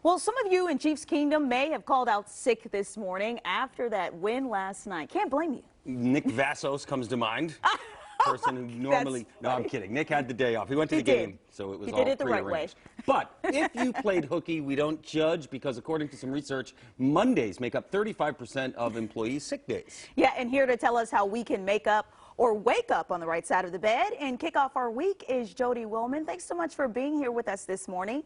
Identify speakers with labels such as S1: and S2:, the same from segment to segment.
S1: Well, some of you in Chiefs Kingdom may have called out sick this morning after that win last night. Can't blame you.
S2: Nick Vassos comes to mind. Person who normally, no, I'm kidding. Nick had the day off. He went to the game, so it was all
S1: prearranged. He did it the right way.
S2: But if you played hooky, we don't judge because according to some research, Mondays make up 35% of employees' sick days.
S1: Yeah, and here to tell us how we can make up or wake up on the right side of the bed and kick off our week is Jodi Wellman. Thanks so much for being here with us this morning.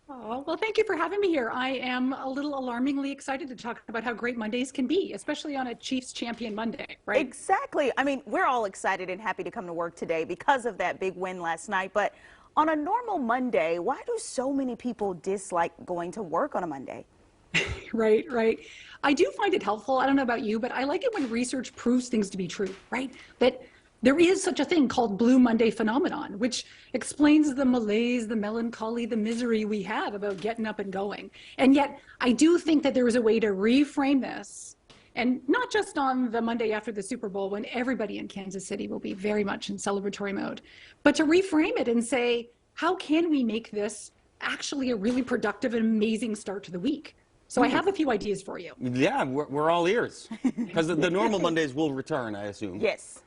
S3: Oh, well, thank you for having me here. I am a little alarmingly excited to talk about how great Mondays can be, especially on a Chiefs champion Monday, right?
S1: Exactly. I mean, we're all excited and happy to come to work today because of that big win last night. But on a normal Monday, why do so many people dislike going to work on a Monday?
S3: Right. I do find it helpful. I don't know about you, but I like it when research proves things to be true, right? That there is such a thing called Blue Monday phenomenon, which explains the malaise, the melancholy, the misery we have about getting up and going. And yet, I do think that there is a way to reframe this, and not just on the Monday after the Super Bowl when everybody in Kansas City will be very much in celebratory mode, but to reframe it and say, how can we make this actually a really productive and amazing start to the week? So I have a few ideas for you.
S2: Yeah, we're all ears. Because the normal Mondays will return, I assume.
S1: Yes.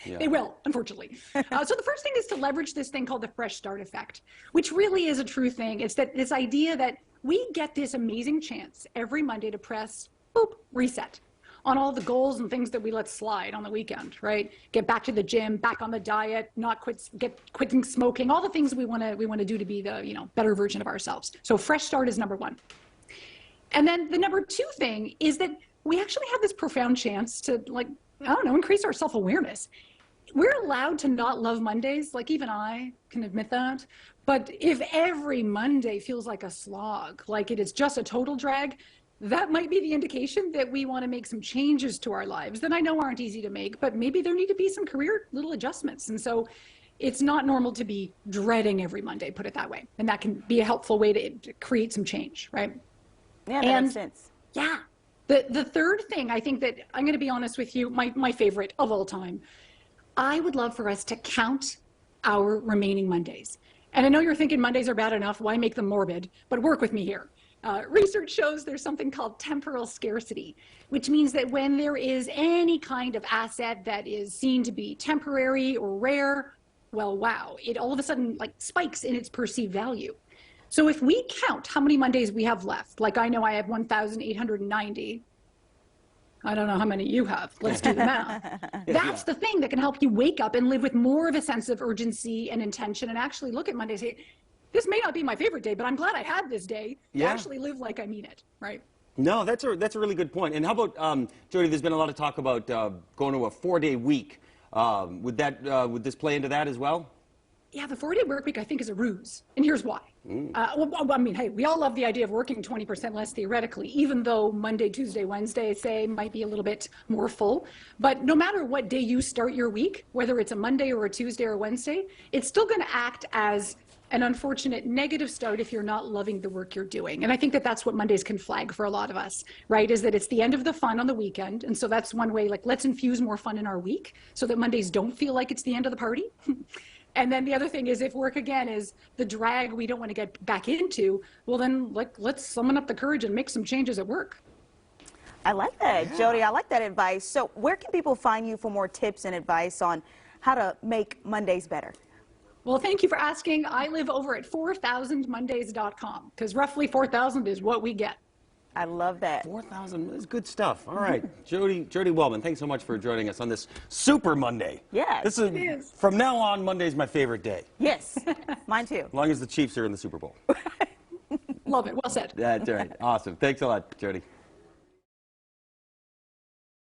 S3: Yeah. They will, unfortunately. So the first thing is to leverage this thing called the fresh start effect, which really is a true thing. It's that this idea that we get this amazing chance every Monday to press, boop, reset on all the goals and things that we let slide on the weekend, right? Get back to the gym, back on the diet, quitting smoking, all the things we want to do to be the better version of ourselves. So fresh start is number one. And then the number two thing is that we actually have this profound chance to increase our self-awareness. We're allowed to not love Mondays, like even I can admit that. But if every Monday feels like a slog, like it is just a total drag, that might be the indication that we want to make some changes to our lives that I know aren't easy to make, but maybe there need to be some career little adjustments. And so it's not normal to be dreading every Monday, put it that way. And that can be a helpful way to create some change, right?
S1: Yeah, that makes sense.
S3: Yeah. The third thing, I think that I'm going to be honest with you, my favorite of all time, I would love for us to count our remaining Mondays. And I know you're thinking Mondays are bad enough, why make them morbid? But work with me here. Research shows there's something called temporal scarcity, which means that when there is any kind of asset that is seen to be temporary or rare, well, wow, it all of a sudden spikes in its perceived value. So if we count how many Mondays we have left, like I know I have 1,890, I don't know how many you have. Let's do the math. That's the thing that can help you wake up and live with more of a sense of urgency and intention and actually look at Mondays and say, this may not be my favorite day, but I'm glad I had this day to actually live like I mean it, right?
S2: No, that's a really good point. And how about, Jodi, there's been a lot of talk about going to a 4-day week. Would this play into that as well?
S3: Yeah, the 4-day work week, I think, is a ruse. And here's why. Well, I mean, hey, we all love the idea of working 20% less theoretically, even though Monday, Tuesday, Wednesday, say, might be a little bit more full. But no matter what day you start your week, whether it's a Monday or a Tuesday or a Wednesday, it's still going to act as an unfortunate negative start if you're not loving the work you're doing. And I think that that's what Mondays can flag for a lot of us, right? Is that it's the end of the fun on the weekend. And so that's one way, let's infuse more fun in our week so that Mondays don't feel like it's the end of the party. And then the other thing is if work, again, is the drag we don't want to get back into, well, then let's summon up the courage and make some changes at work.
S1: I like that, Jodi. I like that advice. So where can people find you for more tips and advice on how to make Mondays better?
S3: Well, thank you for asking. I live over at 4000mondays.com because roughly 4,000 is what we get.
S1: I love that.
S2: 4,000 is good stuff. All right. Jodi Wellman, thanks so much for joining us on this Super Monday.
S1: Yes,
S2: this is. From now on, Monday's my favorite day.
S1: Yes, mine too.
S2: As long as the Chiefs are in the Super Bowl.
S3: Love it. Well said.
S2: That's right. Awesome. Thanks a lot, Jodi.